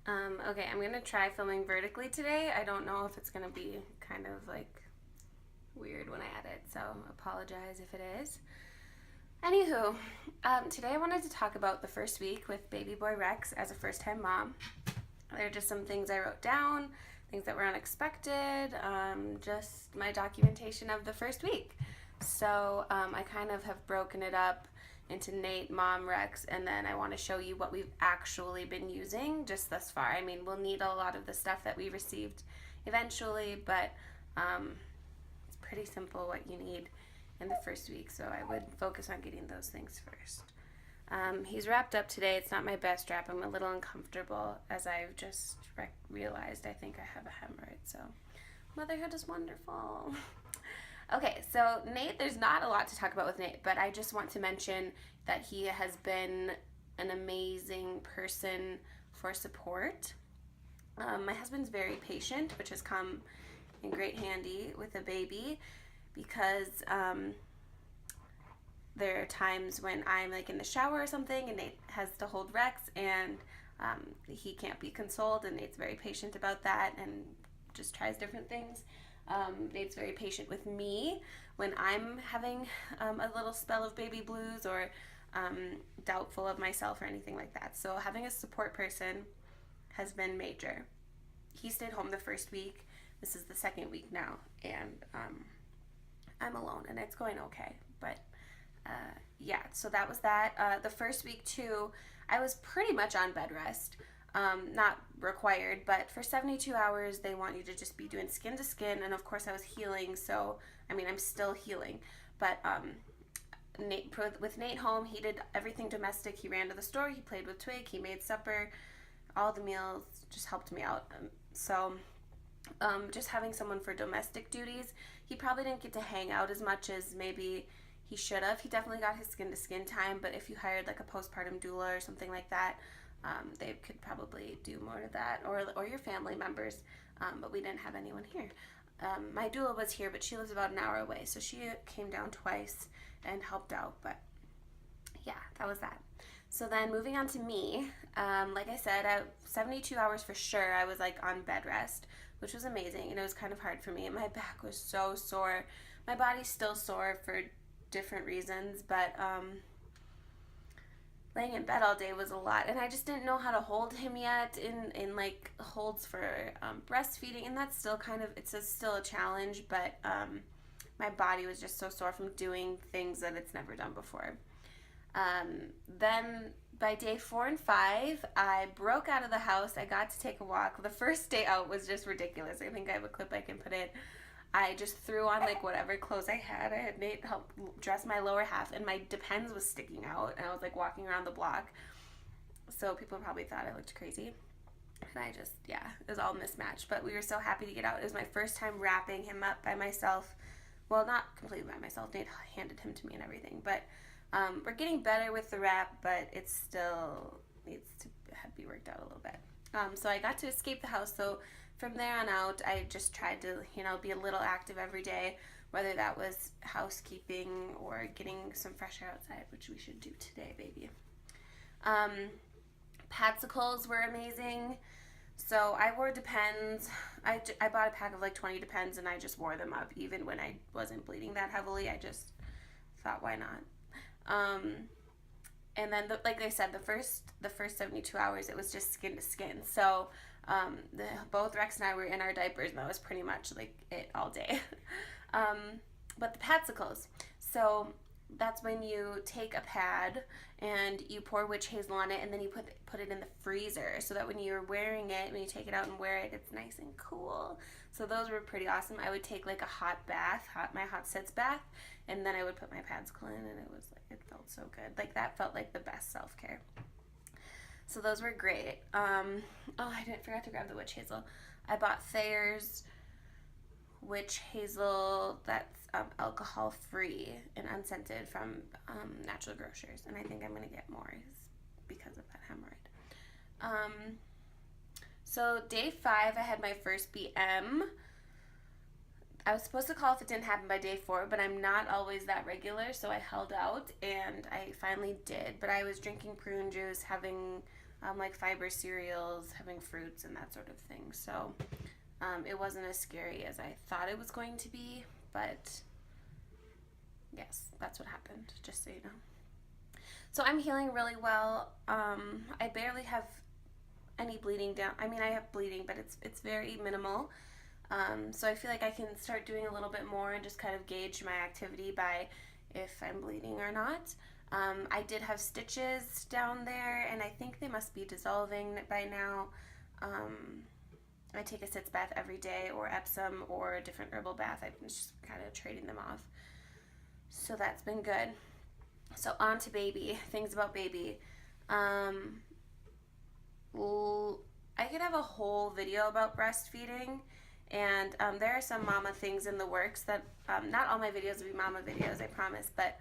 Okay, I'm gonna try filming vertically today. I don't know if it's gonna be kind of like weird when I edit, so apologize if it is. Anywho, today I wanted to talk about the first week with baby boy Rex as a first time mom. There are just some things I wrote down, things that were unexpected, just my documentation of the first week. So I kind of have broken it up into Nate, Mom, Rex, and then I want to show you what we've actually been using just thus far. I mean, we'll need a lot of the stuff that we received eventually, but it's pretty simple what you need in the first week, so I would focus on getting those things first. He's wrapped up today. It's not my best wrap. I'm a little uncomfortable as I've just realized I think I have a hemorrhoid, so motherhood is wonderful. Okay, so Nate, there's not a lot to talk about with Nate, but I just want to mention that he has been an amazing person for support. My husband's very patient, which has come in great handy with a baby because there are times when I'm like in the shower or something and Nate has to hold Rex and he can't be consoled, and Nate's very patient about that and just tries different things. Nate's very patient with me when I'm having a little spell of baby blues or doubtful of myself or anything like that. So having a support person has been major. He stayed home the first week. This is the second week now, and I'm alone, and it's going okay. But yeah, so that was that. The first week too, I was pretty much on bed rest. Not required, but for 72 hours, they want you to just be doing skin to skin. And of course, I was healing, so I mean, I'm still healing. But with Nate home, he did everything domestic. He ran to the store, he played with Twig, he made supper, all the meals, just helped me out. Just having someone for domestic duties, he probably didn't get to hang out as much as maybe he should have. He definitely got his skin to skin time, but if you hired like a postpartum doula or something like that, they could probably do more of that, or your family members, but we didn't have anyone here. My doula was here, but she lives about an hour away, so she came down twice and helped out, but yeah, that was that. So then moving on to me, like I said, 72 hours for sure, I was like on bed rest, which was amazing, and it was kind of hard for me, and my back was so sore. My body's still sore for different reasons, but laying in bed all day was a lot, and I just didn't know how to hold him yet in like holds for breastfeeding, and that's still kind of, still a challenge, but my body was just so sore from doing things that it's never done before. Then by day 4 and 5, I broke out of the house. I got to take a walk. The first day out was just ridiculous. I think I have a clip I can put in. I just threw on like whatever clothes I had. I had Nate help dress my lower half, and my Depends was sticking out, and I was like walking around the block. So people probably thought I looked crazy. And I just, yeah, it was all mismatched. But we were so happy to get out. It was my first time wrapping him up by myself. Well, not completely by myself. Nate handed him to me and everything. But we're getting better with the wrap, but it still needs to be worked out a little bit. So I got to escape the house. So from there on out, I just tried to, be a little active every day, whether that was housekeeping or getting some fresh air outside, which we should do today, baby. Padsicles were amazing. So I wore Depends. I bought a pack of like 20 Depends, and I just wore them up even when I wasn't bleeding that heavily. I just thought, why not? And then, like I said, the first 72 hours, it was just skin to skin. So both Rex and I were in our diapers, and that was pretty much like it all day. But the padsicles. So that's when you take a pad and you pour witch hazel on it, and then you put it in the freezer so that when you're wearing it, when you take it out and wear it, it's nice and cool. So those were pretty awesome. I would take like a hot bath, my hot sits bath, and then I would put my padsicles in, and it felt so good. Like that felt like the best self-care. So those were great. I forgot to grab the witch hazel. I bought Thayer's witch hazel that's alcohol free and unscented from Natural Grocers, and I think I'm gonna get more because of that hemorrhoid. So day 5, I had my first BM. I was supposed to call if it didn't happen by day 4, but I'm not always that regular, so I held out, and I finally did. But I was drinking prune juice, having like fiber cereals, having fruits, and that sort of thing. So it wasn't as scary as I thought it was going to be, but yes, that's what happened, just so you know. So I'm healing really well. I barely have any bleeding down. I mean, I have bleeding, but it's very minimal. So I feel like I can start doing a little bit more and just kind of gauge my activity by if I'm bleeding or not. I did have stitches down there, and I think they must be dissolving by now. I take a sitz bath every day, or Epsom, or a different herbal bath. I've been just kind of trading them off. So that's been good. So on to baby, things about baby. I could have a whole video about breastfeeding, and there are some mama things in the works that, not all my videos will be mama videos, I promise, but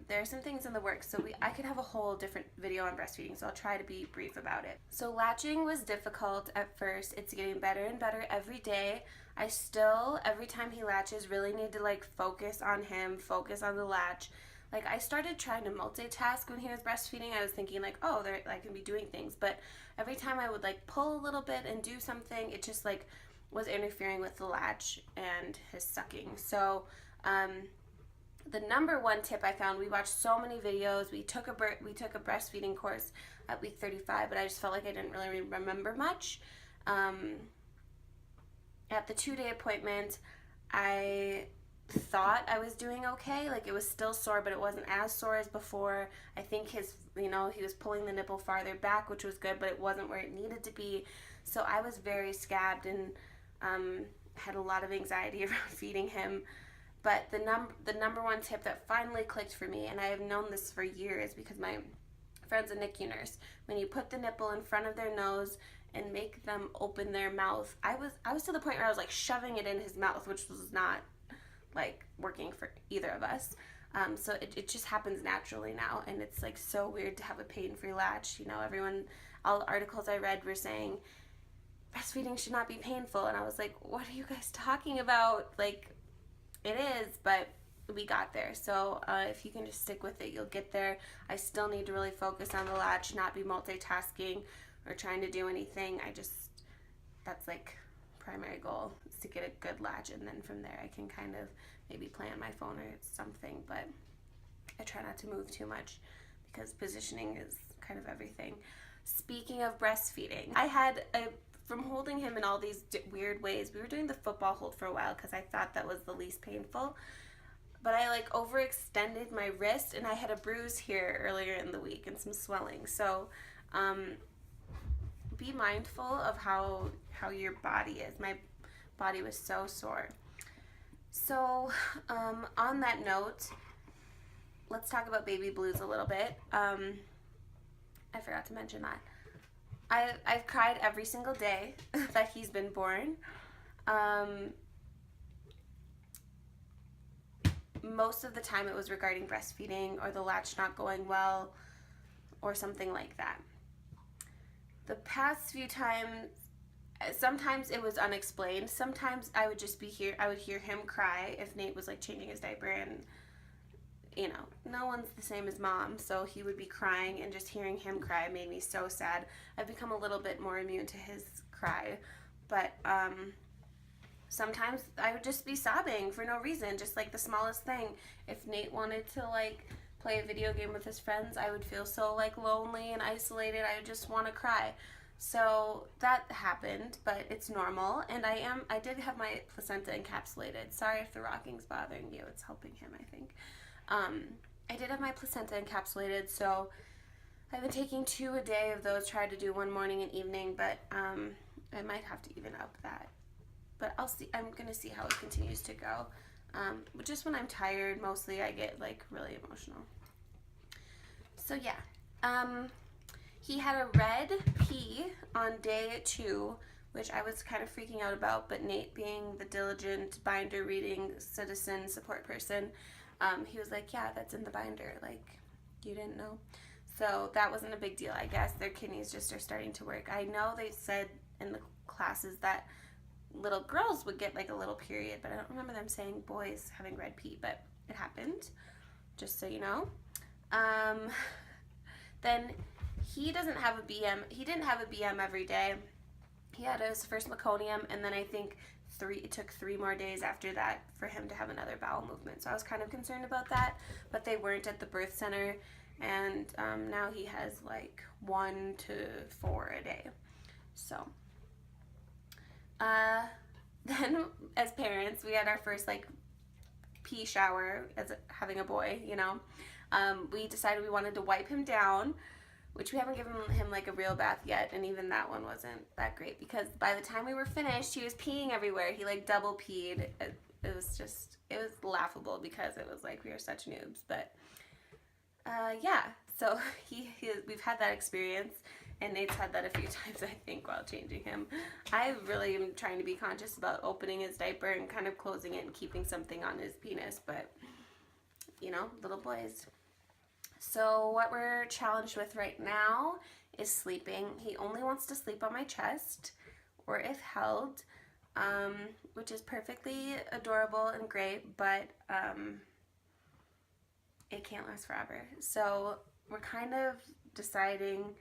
there are some things in the works, so I could have a whole different video on breastfeeding, so I'll try to be brief about it. So latching was difficult at first. It's getting better and better every day. I still, every time he latches, really need to like focus on him, focus on the latch. Like, I started trying to multitask when he was breastfeeding. I was thinking like, oh, I can be doing things, but every time I would like pull a little bit and do something, it just like was interfering with the latch and his sucking. So the number one tip I found, we watched so many videos, we took a breastfeeding course at week 35, but I just felt like I didn't really remember much. At the 2-day appointment, I thought I was doing okay. Like, it was still sore, but it wasn't as sore as before. I think he was pulling the nipple farther back, which was good, but it wasn't where it needed to be. So I was very scabbed and had a lot of anxiety around feeding him. But the number one tip that finally clicked for me, and I have known this for years because my friend's a NICU nurse, when you put the nipple in front of their nose and make them open their mouth, I was to the point where I was like shoving it in his mouth, which was not like working for either of us. So it just happens naturally now, and it's like so weird to have a pain-free latch. You know, all the articles I read were saying breastfeeding should not be painful, and I was like, what are you guys talking about? Like, it is, but we got there. So if you can just stick with it, you'll get there. I still need to really focus on the latch, not be multitasking or trying to do anything. That's like primary goal, is to get a good latch, and then from there I can kind of maybe play on my phone or something, but I try not to move too much because positioning is kind of everything. Speaking of breastfeeding, from holding him in all these weird ways, we were doing the football hold for a while because I thought that was the least painful, but I like overextended my wrist and I had a bruise here earlier in the week and some swelling. So be mindful of how your body is. My body was so sore. So on that note, let's talk about baby blues a little bit. I forgot to mention that I've cried every single day that he's been born. Most of the time it was regarding breastfeeding or the latch not going well or something like that. The past few times, sometimes it was unexplained. Sometimes I would hear him cry if Nate was like changing his diaper, and you know, no one's the same as mom, so he would be crying, and just hearing him cry made me so sad. I've become a little bit more immune to his cry, but sometimes I would just be sobbing for no reason, just like the smallest thing. If Nate wanted to like play a video game with his friends, I would feel so like lonely and isolated. I would just want to cry. So that happened, but it's normal, and I did have my placenta encapsulated. Sorry if the rocking's bothering you. It's helping him, I think. I did have my placenta encapsulated, so I've been taking 2 a day of those. Tried to do 1 morning and evening, but I might have to even up that. But I'll see. I'm gonna see how it continues to go. But just when I'm tired, mostly I get like really emotional. So yeah, he had a red pee on day 2, which I was kind of freaking out about, but Nate, being the diligent binder reading citizen support person, he was like, yeah, that's in the binder, like, you didn't know? So that wasn't a big deal, I guess. Their kidneys just are starting to work. I know they said in the classes that little girls would get like a little period, but I don't remember them saying boys having red pee, but it happened, just so you know. Then he doesn't have a BM. He didn't have a BM every day. He had his first meconium, and then I think it took 3 more days after that for him to have another bowel movement. So I was kind of concerned about that, but they weren't at the birth center, and now he has like 1 to 4 a day. So then as parents, we had our first like pee shower as having a boy, you know. We decided we wanted to wipe him down, which we haven't given him like a real bath yet, and even that one wasn't that great because by the time we were finished, he was peeing everywhere. He like double peed. It was laughable because it was like we were such noobs, but yeah, so we've had that experience, and Nate's had that a few times, I think, while changing him. I really am trying to be conscious about opening his diaper and kind of closing it and keeping something on his penis, but you know, little boys. So what we're challenged with right now is sleeping. He only wants to sleep on my chest or if held, which is perfectly adorable and great, but it can't last forever. So we're kind of deciding,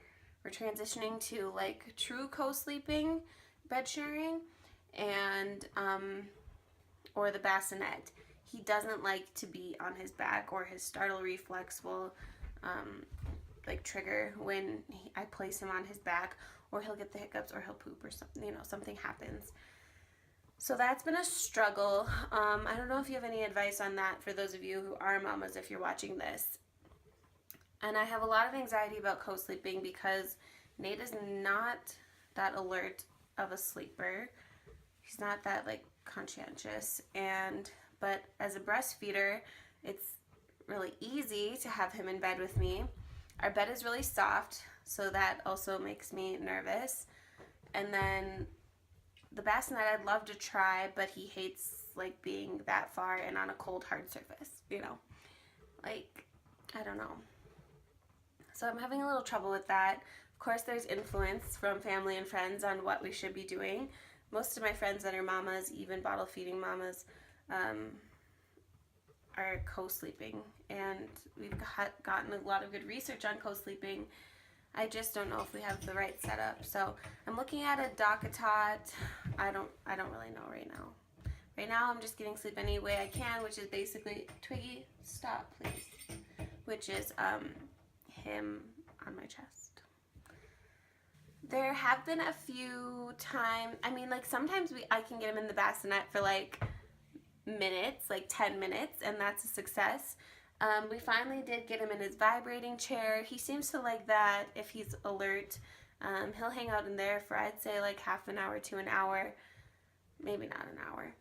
we're transitioning to like true co-sleeping bed sharing and or the bassinet. He doesn't like to be on his back, or his startle reflex will like trigger when I place him on his back, or he'll get the hiccups, or he'll poop, or something, you know, something happens. So that's been a struggle. I don't know if you have any advice on that for those of you who are mamas, if you're watching this. And I have a lot of anxiety about co-sleeping because Nate is not that alert of a sleeper. He's not that like conscientious, but as a breastfeeder, it's really easy to have him in bed with me. Our bed is really soft, so that also makes me nervous. And then the bassinet I'd love to try, but he hates like being that far and on a cold, hard surface, you know. Like, I don't know. So I'm having a little trouble with that. Of course, there's influence from family and friends on what we should be doing. Most of my friends that are mamas, even bottle feeding mamas, are co-sleeping, and we've gotten a lot of good research on co-sleeping. I just don't know if we have the right setup. So I'm looking at a DockATot. I don't really know right now. Right now I'm just getting sleep any way I can, which is basically, Twiggy, stop please, which is him on my chest. There have been a few times, I mean, like sometimes I can get him in the bassinet for like minutes, like 10 minutes, and that's a success. We finally did get him in his vibrating chair. He seems to like that if he's alert. He'll hang out in there for, I'd say, like half an hour to an hour, maybe not an hour.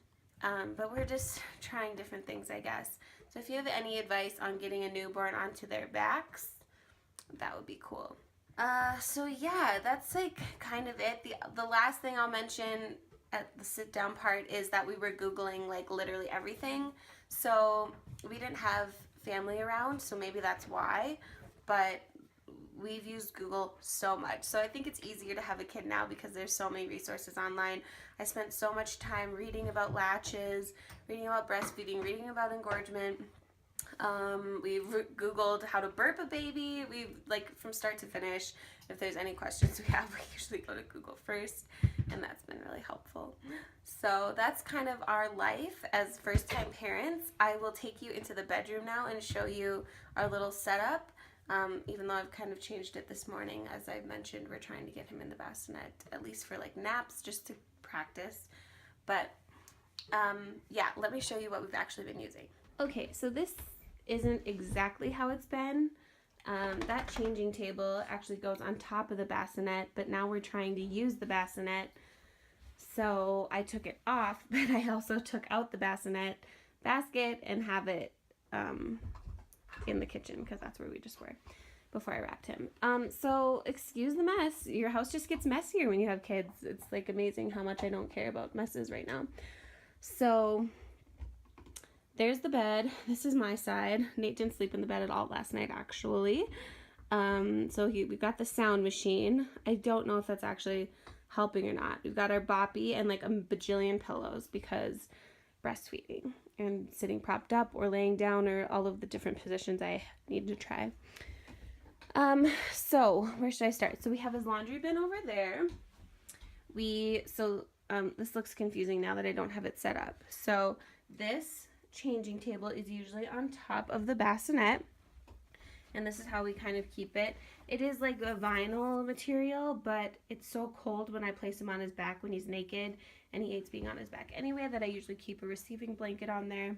But we're just trying different things, I guess. So if you have any advice on getting a newborn onto their backs, that would be cool. So yeah, that's like kind of it. The last thing I'll mention at the sit down part is that we were Googling like literally everything. So we didn't have family around, so maybe that's why, but we've used Google so much. So I think it's easier to have a kid now because there's so many resources online. I spent so much time reading about latches, reading about breastfeeding, reading about engorgement. We've Googled how to burp a baby. We've, like, from start to finish, if there's any questions we have, we usually go to Google first, and that's been really helpful. So that's kind of our life as first-time parents. I will take you into the bedroom now and show you our little setup, even though I've kind of changed it this morning. As I've mentioned, we're trying to get him in the bassinet, at least for like naps, just to practice. But yeah, let me show you what we've actually been using. Okay, so this isn't exactly how it's been. That changing table actually goes on top of the bassinet, but now we're trying to use the bassinet. So I took it off, but I also took out the bassinet basket and have it in the kitchen because that's where we just were before I wrapped him. So excuse the mess. Your house just gets messier when you have kids. It's like amazing how much I don't care about messes right now. So there's the bed. This is my side. Nate didn't sleep in the bed at all last night, actually. So we got the sound machine. I don't know if that's actually helping or not. We've got our boppy and like a bajillion pillows because breastfeeding and sitting propped up or laying down or all of the different positions I need to try. So where should I start? So we have his laundry bin over there. This looks confusing now that I don't have it set up. So this changing table is usually on top of the bassinet, and this is how we kind of keep it. It is like a vinyl material, but it's so cold when I place him on his back when he's naked, and he hates being on his back anyway, that I usually keep a receiving blanket on there.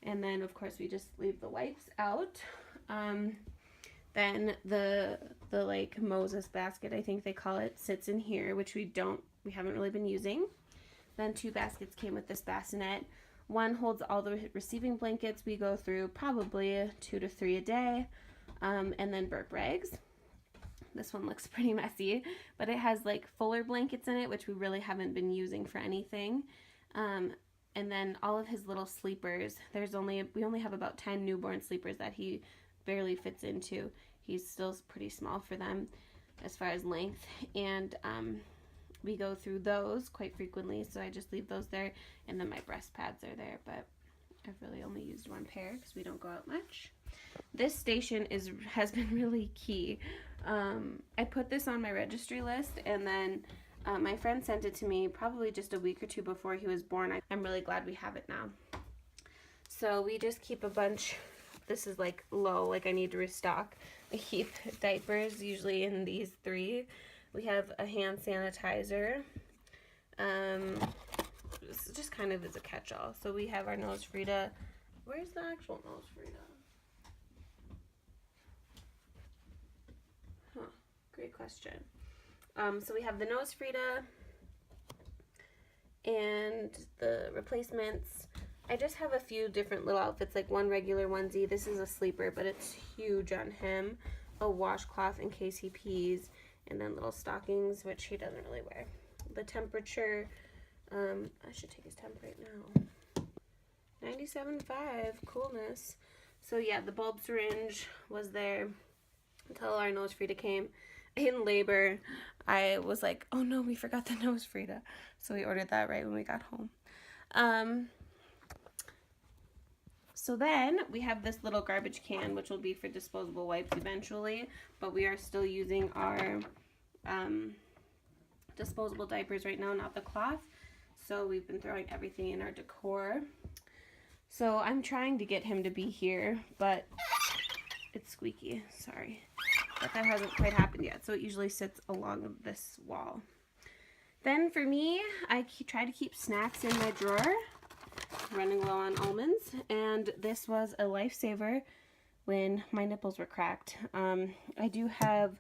And then of course we just leave the wipes out. Then the like Moses basket, I think they call it, sits in here, which we haven't really been using. Then 2 baskets came with this bassinet. One holds all the receiving blankets. We go through probably 2 to 3 a day. And then burp rags. This one looks pretty messy, but it has like fuller blankets in it, which we really haven't been using for anything. And then all of his little sleepers. We only have about 10 newborn sleepers that he barely fits into. He's still pretty small for them as far as length, and we go through those quite frequently, so I just leave those there. And then my breast pads are there, but I've really only used 1 pair because we don't go out much. This station has been really key. I put this on my registry list, and then my friend sent it to me probably just a week or 2 before he was born. I'm really glad we have it now. So we just keep a bunch. This is like low, like I need to restock. I keep diapers usually in these 3. We have a hand sanitizer. This just kind of is a catch-all. So we have our nose Frida. Where's the actual nose Frida? Huh, great question. So we have the nose Frida and the replacements. I just have a few different little outfits, like one regular onesie. This is a sleeper, but it's huge on him. A washcloth in case he pees, and then little stockings, which he doesn't really wear. The temperature, I should take his temp right now. 97.5, coolness. So yeah, the bulb syringe was there until our nose Frida came. In labor, I was like, oh no, we forgot the nose Frida. So we ordered that right when we got home. So then we have this little garbage can, which will be for disposable wipes eventually, but we are still using our disposable diapers right now, not the cloth. So we've been throwing everything in our decor. So I'm trying to get him to be here, but it's squeaky, sorry. But that hasn't quite happened yet, so it usually sits along this wall. Then for me, I try to keep snacks in my drawer. Running low on almonds, and this was a lifesaver when my nipples were cracked. I do have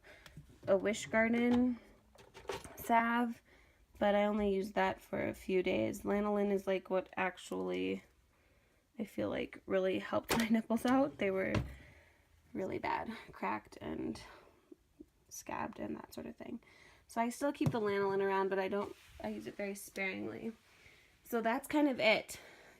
a Wish Garden salve, but I only used that for a few days. Lanolin is like what actually I feel like really helped my nipples out. They were really bad, cracked and scabbed and that sort of thing. So I still keep the lanolin around, but I use it very sparingly. So that's kind of it.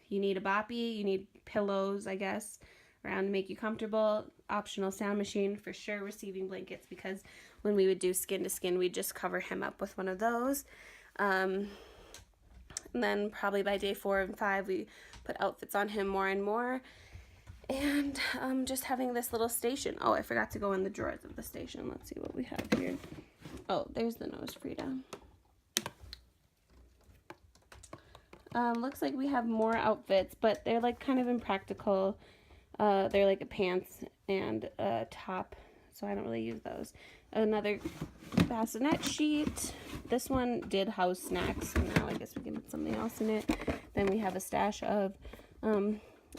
You need a boppy, you need pillows, I guess, around to make you comfortable. Optional sound machine, for sure receiving blankets, because when we would do skin to skin, we'd just cover him up with one of those. And then probably by day 4 and 5, we put outfits on him more and more. And just having this little station. Oh, I forgot to go in the drawers of the station. Let's see what we have here. Oh, there's the nose Frida. Looks like we have more outfits, but they're like kind of impractical. They're like a pants and a top, so I don't really use those. Another bassinet sheet. This one did house snacks, so now I guess we can put something else in it. Then we have a stash of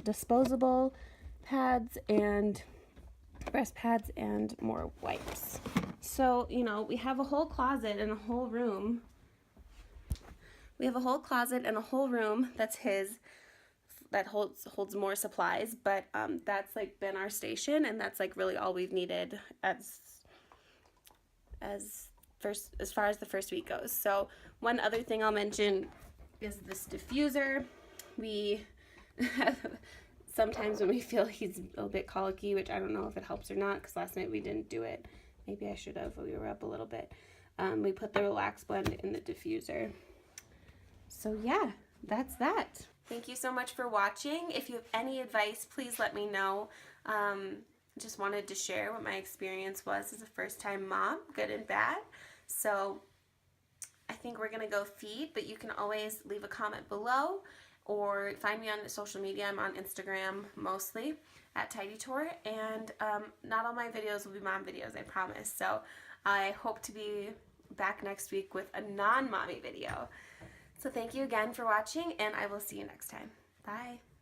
disposable pads and breast pads and more wipes. So, you know, we have a whole closet and a whole room. We have a whole closet and a whole room that's his, that holds more supplies, but that's like been our station, and that's like really all we've needed as far as the first week goes. So one other thing I'll mention is this diffuser. We sometimes when we feel he's a bit colicky, which I don't know if it helps or not, because last night we didn't do it. Maybe I should have, but we were up a little bit. We put the Relax Blend in the diffuser. So yeah, that's that. Thank you so much for watching. If you have any advice, please let me know. just wanted to share what my experience was as a first-time mom, good and bad. So I think we're going to go feed, but you can always leave a comment below or find me on social media. I'm on Instagram mostly at TidyTour, and not all my videos will be mom videos, I promise. So I hope to be back next week with a non-mommy video. So thank you again for watching, and I will see you next time. Bye.